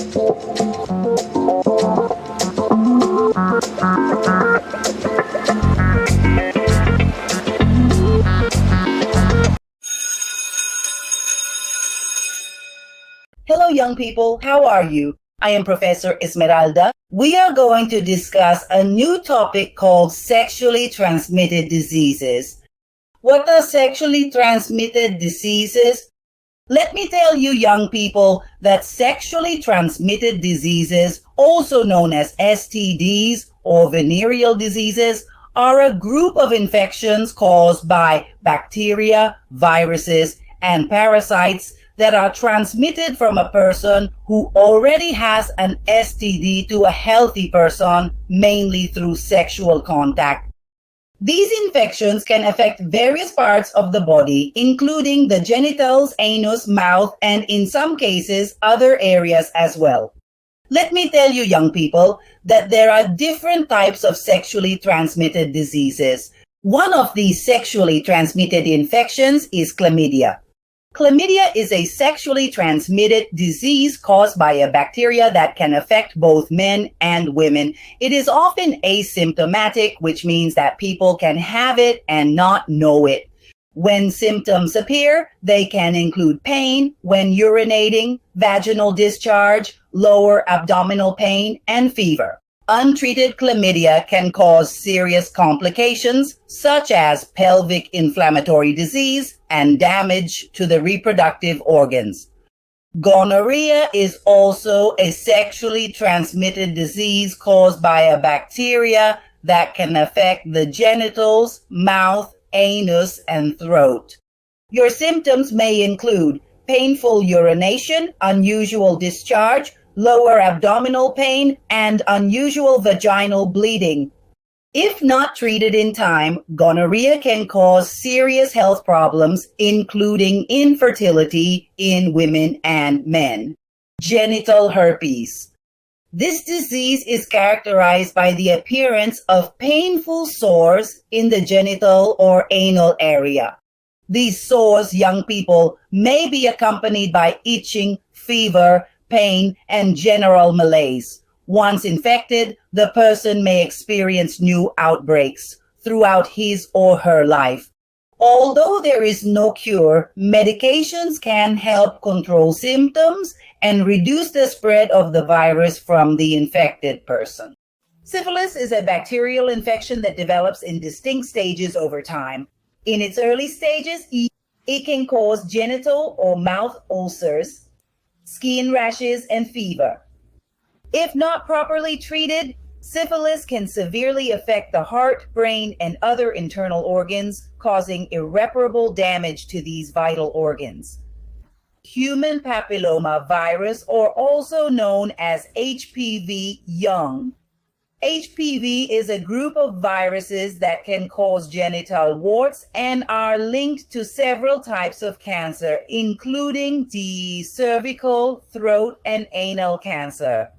Hello, young people. How are you? I am Professor Esmeralda. We are going to discuss a new topic called sexually transmitted diseases. What are sexually transmitted diseases? Let me tell you, young people, that sexually transmitted diseases, also known as STDs or venereal diseases, are a group of infections caused by bacteria, viruses, and parasites that are transmitted from a person who already has an STD to a healthy person, mainly through sexual contact. These infections can affect various parts of the body, including the genitals, anus, mouth, and in some cases, other areas as well. Let me tell you, young people, that there are different types of sexually transmitted diseases. One of these sexually transmitted infections is chlamydia. Chlamydia is a sexually transmitted disease caused by a bacteria that can affect both men and women. It is often asymptomatic, which means that people can have it and not know it. When symptoms appear, they can include pain when urinating, vaginal discharge, lower abdominal pain, and fever. Untreated chlamydia can cause serious complications such as pelvic inflammatory disease and damage to the reproductive organs. Gonorrhea is also a sexually transmitted disease caused by a bacteria that can affect the genitals, mouth, anus, and throat. Your symptoms may include painful urination, unusual discharge, lower abdominal pain, and unusual vaginal bleeding. If not treated in time, gonorrhea can cause serious health problems, including infertility in women and men. Genital herpes. This disease is characterized by the appearance of painful sores in the genital or anal area. These sores, young people, may be accompanied by itching, fever, pain, and general malaise. Once infected, the person may experience new outbreaks throughout his or her life. Although there is no cure, medications can help control symptoms and reduce the spread of the virus from the infected person. Syphilis is a bacterial infection that develops in distinct stages over time. In its early stages, it can cause genital or mouth ulcers, skin rashes, and fever. If not properly treated, syphilis can severely affect the heart, brain, and other internal organs, causing irreparable damage to these vital organs. Human papilloma virus, or also known as HPV young. HPV is a group of viruses that can cause genital warts and are linked to several types of cancer, including the cervical, throat, and anal cancer.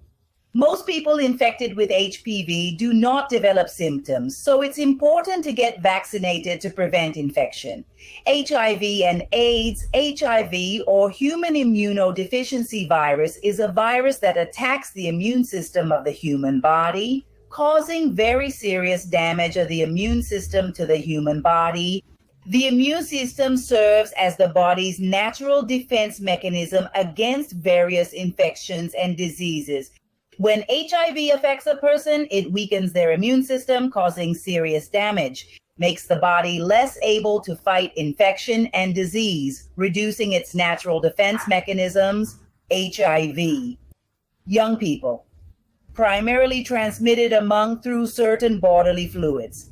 Most people infected with HPV do not develop symptoms, so it's important to get vaccinated to prevent infection. HIV and AIDS, HIV, or human immunodeficiency virus, is a virus that attacks the immune system of the human body, causing very serious damage of the immune system to the human body. The immune system serves as the body's natural defense mechanism against various infections and diseases. When HIV affects a person, it weakens their immune system, causing serious damage, makes the body less able to fight infection and disease, reducing its natural defense mechanisms. HIV. Young people. Primarily transmitted through certain bodily fluids,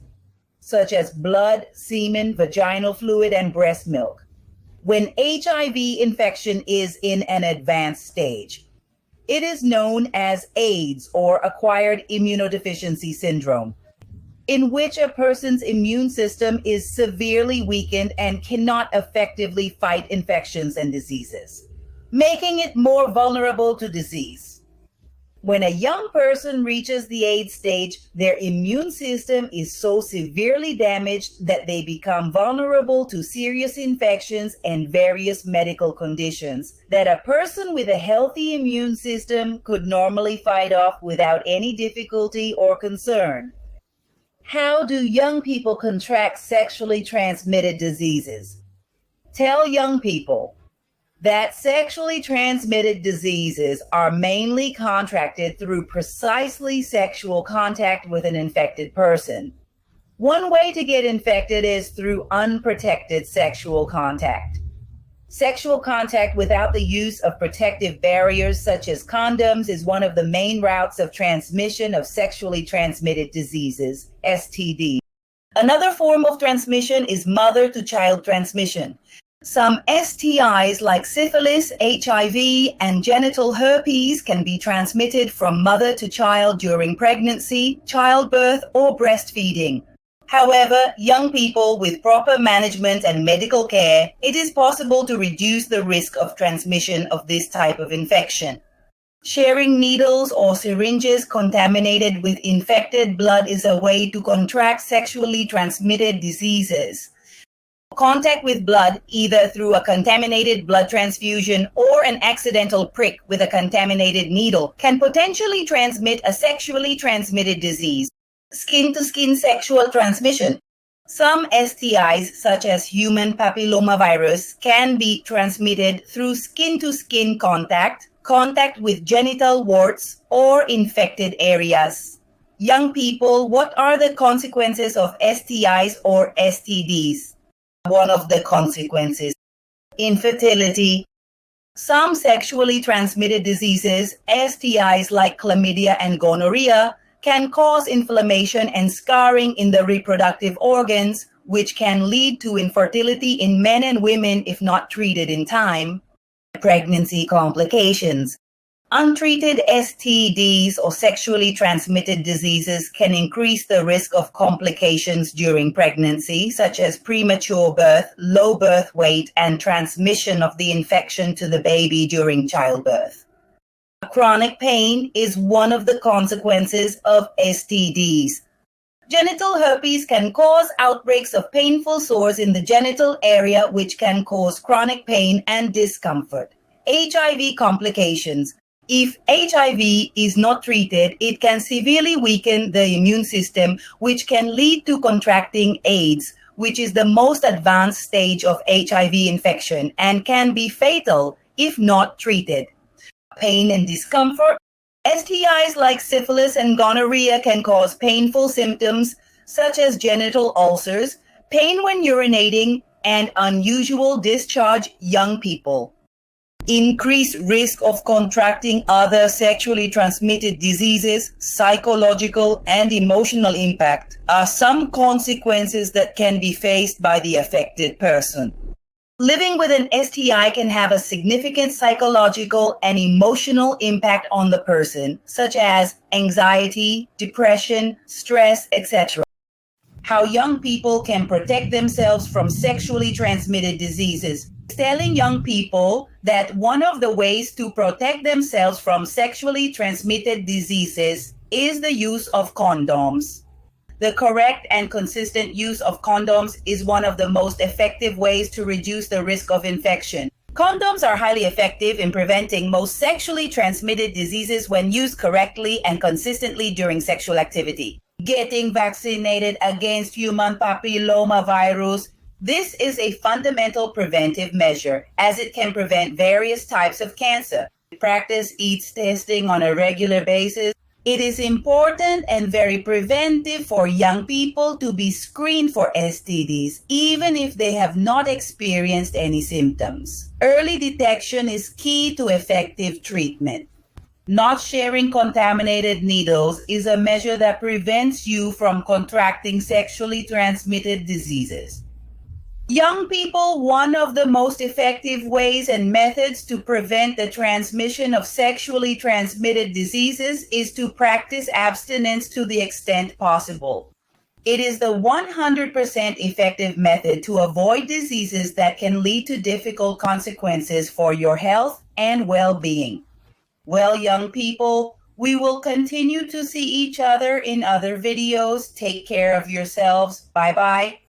such as blood, semen, vaginal fluid, and breast milk. When HIV infection is in an advanced stage, it is known as AIDS, or acquired immunodeficiency syndrome, in which a person's immune system is severely weakened and cannot effectively fight infections and diseases, making it more vulnerable to disease. When a young person reaches the AIDS stage, their immune system is so severely damaged that they become vulnerable to serious infections and various medical conditions that a person with a healthy immune system could normally fight off without any difficulty or concern. How do young people contract sexually transmitted diseases? Tell young people that sexually transmitted diseases are mainly contracted through precisely sexual contact with an infected person. One way to get infected is through unprotected sexual contact. Sexual contact without the use of protective barriers such as condoms is one of the main routes of transmission of sexually transmitted diseases, STDs. Another form of transmission is mother-to-child transmission. Some STIs like syphilis, HIV, and genital herpes can be transmitted from mother to child during pregnancy, childbirth, or breastfeeding. However, young people with proper management and medical care, it is possible to reduce the risk of transmission of this type of infection. Sharing needles or syringes contaminated with infected blood is a way to contract sexually transmitted diseases. Contact with blood, either through a contaminated blood transfusion or an accidental prick with a contaminated needle, can potentially transmit a sexually transmitted disease. Skin-to-skin sexual transmission. Some STIs, such as human papillomavirus, can be transmitted through skin-to-skin contact, contact with genital warts, or infected areas. Young people, what are the consequences of STIs or STDs? One of the consequences: infertility. Some sexually transmitted diseases, STIs like chlamydia and gonorrhea, can cause inflammation and scarring in the reproductive organs, which can lead to infertility in men and women if not treated in time. Pregnancy complications. Untreated STDs or sexually transmitted diseases can increase the risk of complications during pregnancy, such as premature birth, low birth weight, and transmission of the infection to the baby during childbirth. Chronic pain is one of the consequences of STDs. Genital herpes can cause outbreaks of painful sores in the genital area, which can cause chronic pain and discomfort. HIV complications. If HIV is not treated, it can severely weaken the immune system, which can lead to contracting AIDS, which is the most advanced stage of HIV infection and can be fatal if not treated. Pain and discomfort. STIs like syphilis and gonorrhea can cause painful symptoms such as genital ulcers, pain when urinating, and unusual discharge. Young people. Increased risk of contracting other sexually transmitted diseases, psychological and emotional impact are some consequences that can be faced by the affected person. Living with an STI can have a significant psychological and emotional impact on the person, such as anxiety, depression, stress, etc. How young people can protect themselves from sexually transmitted diseases. Telling young people that one of the ways to protect themselves from sexually transmitted diseases is the use of condoms. The correct and consistent use of condoms is one of the most effective ways to reduce the risk of infection. Condoms are highly effective in preventing most sexually transmitted diseases when used correctly and consistently during sexual activity. Getting vaccinated against human papillomavirus. This is a fundamental preventive measure, as it can prevent various types of cancer. Practice AIDS testing on a regular basis. It is important and very preventive for young people to be screened for STDs, even if they have not experienced any symptoms. Early detection is key to effective treatment. Not sharing contaminated needles is a measure that prevents you from contracting sexually transmitted diseases. Young people, one of the most effective ways and methods to prevent the transmission of sexually transmitted diseases is to practice abstinence to the extent possible. It is the 100% effective method to avoid diseases that can lead to difficult consequences for your health and well-being. Well, young people, We will continue to see each other in other videos. Take care of yourselves. Bye-bye.